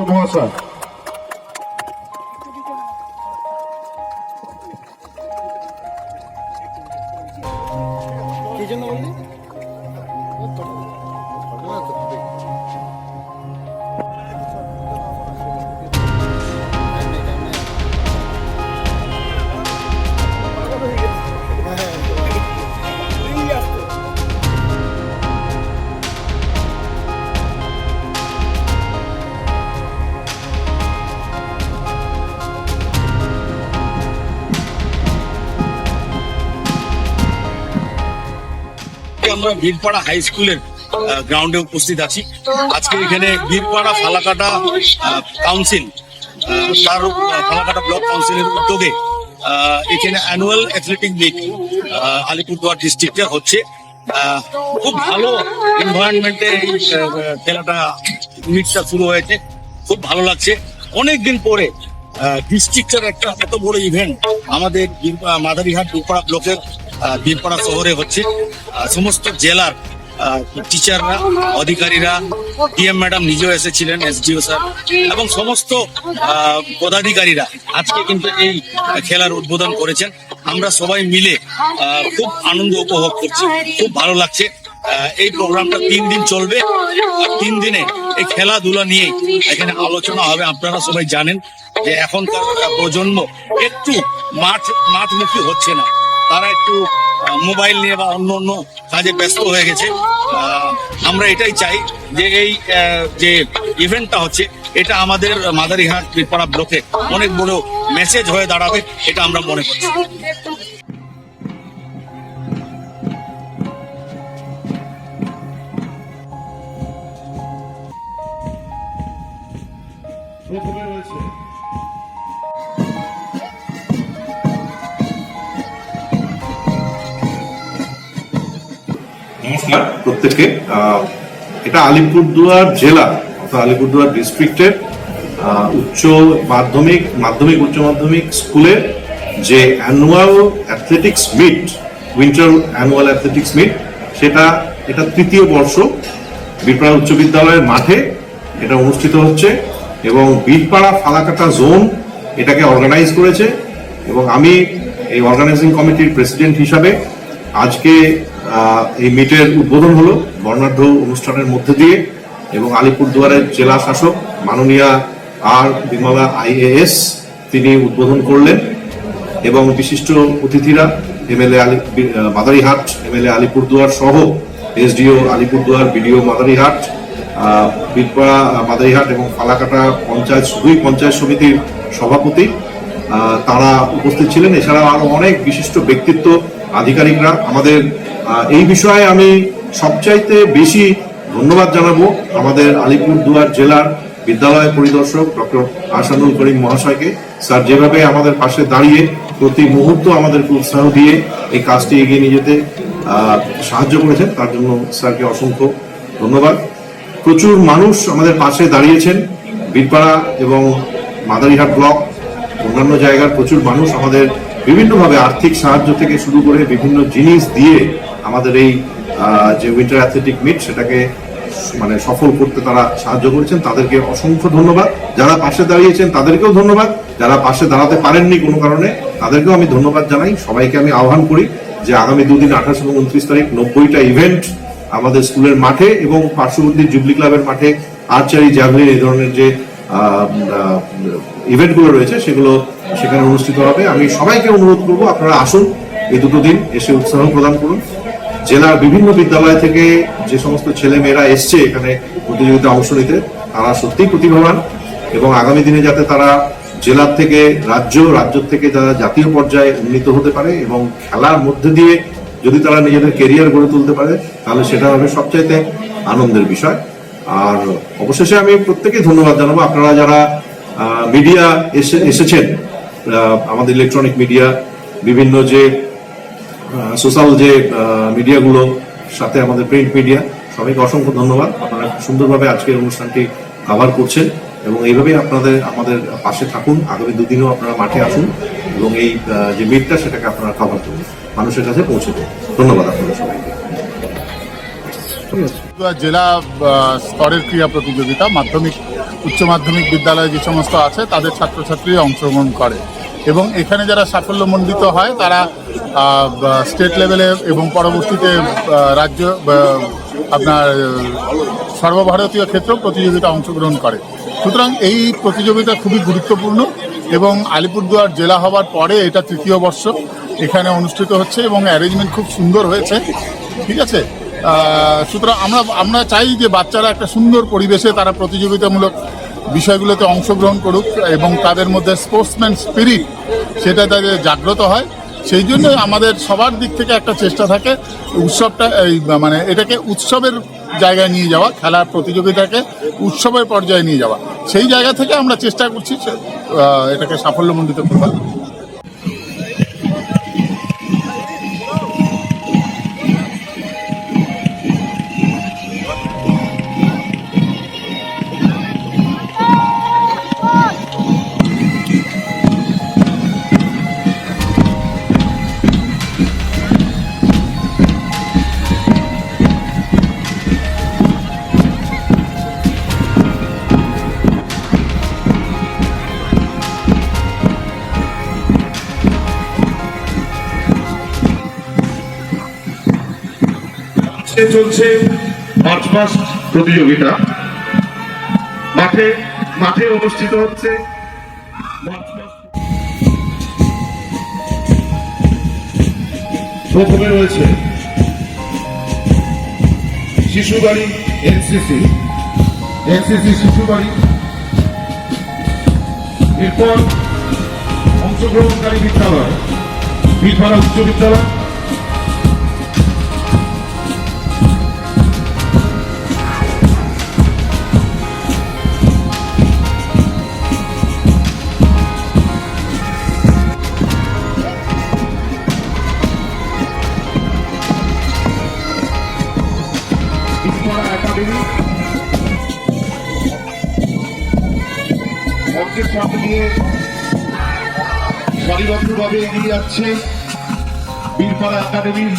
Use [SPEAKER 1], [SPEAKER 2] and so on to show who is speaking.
[SPEAKER 1] মহাশয়
[SPEAKER 2] কি জন্য বললি?
[SPEAKER 3] আমরা বীরপাড়া হাই স্কুলের গ্রাউন্ডে উপস্থিত আছি। আজকে এখানে বীরপাড়া ফালাকাটা কাউন্সিল তার ফালাকাটা ব্লক কাউন্সিলের উদ্যোগে এখানে অ্যানুয়াল অ্যাথলেটিক মিট আলিপুরদুয়ার ডিস্ট্রিক্টে হচ্ছে। খুব ভালো এনভায়রনমেন্টে এই খেলাটা মিটটা শুরু হয়েছে, খুব ভালো লাগছে। অনেকদিন পরে ডিস্ট্রিক্টের একটা এত বড় ইভেন্ট আমাদের মাদারিহাট বীরপাড়া ব্লকের বীরপাড়া শহরে হচ্ছে। সমস্ত জেলার টিচাররা, অধিকারীরা, ডিএম ম্যাডাম নিজেও এসেছিলেন, এসডিও স্যার এবং সমস্ত পদাধিকারীরা আজকে কিন্তু এই খেলার উদ্বোধন করেছেন। আমরা সবাই মিলে খুব আনন্দ উপভোগ করছি, খুব ভালো লাগছে। এই প্রোগ্রামটা 3 দিন চলবে আর 3 দিনে এই খেলাধুলা নিয়ে এখানে আলোচনা হবে। আপনারা সবাই জানেন যে এখনকার প্রজন্ম একটু মাঠমুখী হচ্ছে না, তারা একটু মোবাইল নিয়ে বা অন্য অন্য কাজে ব্যস্ত হয়ে গেছে। আমরা এটাই চাই যে এই যে ইভেন্টটা হচ্ছে এটা আমাদের মাদারিহাট বীরপাড়া ব্লকে অনেক বড় মেসেজ হয়ে দাঁড়াবে, এটা আমরা মনে করছি।
[SPEAKER 4] নমস্কার প্রত্যেককে। এটা আলিপুরদুয়ার জেলা অর্থাৎ আলিপুরদুয়ার ডিস্ট্রিক্টের উচ্চ মাধ্যমিক উচ্চ মাধ্যমিক স্কুলের যে annual athletics meet, winter annual athletics meet, এটা 3য় বর্ষ বীরপাড়া উচ্চ বিদ্যালয়ের মাঠে এটা অনুষ্ঠিত হচ্ছে এবং বীরপাড়া ফালাকাটা জোন এটাকে অর্গানাইজ করেছে এবং আমি এই অর্গানাইজিং কমিটির প্রেসিডেন্ট হিসাবে আজকে এই মিটের উদ্বোধন হলো বর্ণাঢ্য অনুষ্ঠানের মধ্যে দিয়ে এবং আলিপুরদুয়ারের জেলা শাসক মাননীয়া আর বিমলা IAS তিনি উদ্বোধন করলেন এবং বিশিষ্ট অতিথিরা এমএলএ মাদারিহাট, এমএলএ আলিপুরদুয়ার সহ এসডিও আলিপুরদুয়ার, বিডিও মাদারিহাট, বীরপাড়া মাদারিহাট এবং ফালাকাটা দুই পঞ্চায়েত সমিতির সভাপতি তারা উপস্থিত ছিলেন। এছাড়াও আরো অনেক বিশিষ্ট ব্যক্তিত্ব, আধিকারিকরা। আমাদের এই বিষয়ে আমি সবচাইতে বেশি ধন্যবাদ জানাবো আমাদের আলিপুরদুয়ার জেলার বিদ্যালয় পরিদর্শক ডক্টর আহসানুল করিম মহাশয়কে। স্যার যেভাবে আমাদের পাশে দাঁড়িয়ে প্রতি মুহূর্ত আমাদেরকে উৎসাহ দিয়ে এই কাজটি এগিয়ে নিয়ে যেতে সাহায্য করেছেন, তার জন্য স্যারকে অসংখ্য ধন্যবাদ। প্রচুর মানুষ আমাদের পাশে দাঁড়িয়েছেন, বীরপাড়া এবং মাদারিহাট ব্লক অন্যান্য জায়গার প্রচুর মানুষ আমাদের বিভিন্নভাবে আর্থিক সাহায্য থেকে শুরু করে বিভিন্ন জিনিস দিয়ে আমাদের এই যে উইন্টার অ্যাথলেটিক মিট সেটাকে মানে সফল করতে তারা সাহায্য করেছেন। তাদেরকে অসংখ্য ধন্যবাদ। যারা পাশে দাঁড়িয়েছেন তাদেরকেও ধন্যবাদ, যারা পাশে দাঁড়াতে পারেননি কোনো কারণে তাদেরকেও আমি ধন্যবাদ জানাই। সবাইকে আমি আহ্বান করি যে আগামী 2 দিন 28 এবং 29 তারিখ 90টা ইভেন্ট আমাদের স্কুলের মাঠে এবং পার্শ্ববর্তী জুবলি ক্লাবের মাঠে আর্চারি, জ্যাভলিন এই ধরনের যে ইভেন্টগুলো রয়েছে সেগুলো সেখানে অনুষ্ঠিত হবে। আমি সবাইকে অনুরোধ করবো আপনারা আসুন, এই 2 দিন এসে উৎসাহ প্রদান করুন। জেলার বিভিন্ন বিদ্যালয় থেকে যে সমস্ত ছেলে মেয়েরা এসছে এখানে প্রতিযোগিতা অংশ নিতে, তারা সত্যিই প্রতিভাবান এবং আগামী দিনে যাতে তারা জেলার থেকে রাজ্য থেকে যারা জাতীয় পর্যায়ে উন্নীত হতে পারে এবং খেলার মধ্যে দিয়ে যদি তারা নিজেদের কেরিয়ার গড়ে তুলতে পারে তাহলে সেটা হবে সবচাইতে আনন্দের বিষয়। আর অবশেষে আমি প্রত্যেকেই ধন্যবাদ জানাবো আপনারা যারা মিডিয়া এসেছেন, আমাদের ইলেকট্রনিক মিডিয়া, বিভিন্ন যে সোশ্যাল যে মিডিয়াগুলো, সাথে আমাদের প্রিন্ট মিডিয়া, সবাইকে অসংখ্য ধন্যবাদ। আপনারা সুন্দরভাবে আজকের অনুষ্ঠানটি কভার করছেন এবং এইভাবেই আমাদের পাশে থাকুন। আগামী 2 দিনও আপনারা মাঠে আসুন এবং এই যে মিটটা সেটাকে আপনারা কভার করুন, মানুষের কাছে পৌঁছে দেন। ধন্যবাদ আপনাদের সবাইকে।
[SPEAKER 1] জেলা স্তরের ক্রীড়া প্রতিযোগিতা মাধ্যমিক উচ্চ মাধ্যমিক বিদ্যালয় যে সমস্ত আছে তাদের ছাত্রছাত্রী অংশগ্রহণ করে এবং এখানে যারা সাফল্যমণ্ডিত হয় তারা স্টেট লেভেলে এবং পরবর্তীতে রাজ্য আপনার সর্বভারতীয় ক্ষেত্রেও প্রতিযোগিতা অংশগ্রহণ করে। সুতরাং এই প্রতিযোগিতা খুবই গুরুত্বপূর্ণ এবং আলিপুরদুয়ার জেলা হওয়ার পরে এটা তৃতীয় বর্ষ এখানে অনুষ্ঠিত হচ্ছে এবং অ্যারেঞ্জমেন্ট খুব সুন্দর হয়েছে, ঠিক আছে। সুতরাং আমরা চাই যে বাচ্চারা একটা সুন্দর পরিবেশে তারা প্রতিযোগিতামূলক বিষয়গুলোতে অংশগ্রহণ করুক এবং তাদের মধ্যে স্পোর্টসম্যান স্পিরিট সেটা তাদের জাগ্রত হয়। সেই জন্য আমাদের সবার দিক থেকে একটা চেষ্টা থাকে উৎসবটা মানে এটাকে উৎসবের জায়গায় নিয়ে যাওয়া, খেলার প্রতিযোগিতাকে উৎসবের পর্যায়ে নিয়ে যাওয়া। সেই জায়গা থেকে আমরা চেষ্টা করছি এটাকে সাফল্যমণ্ডিত করবার।
[SPEAKER 2] চলছে মার্চ পাস্ট প্রতিযোগিতা, মাঠে অনুষ্ঠিত হচ্ছে। প্রথমে রয়েছে শিশু বাড়ি এনসিসি শিশু বাড়ি, এরপর অংশগ্রহণকারী বিদ্যালয় বীরপাড়া উচ্চ বিদ্যালয়, মঞ্চের সামনে নিয়ে সারিবদ্ধভাবে এগিয়ে যাচ্ছে বীরপাড়া একাডেমির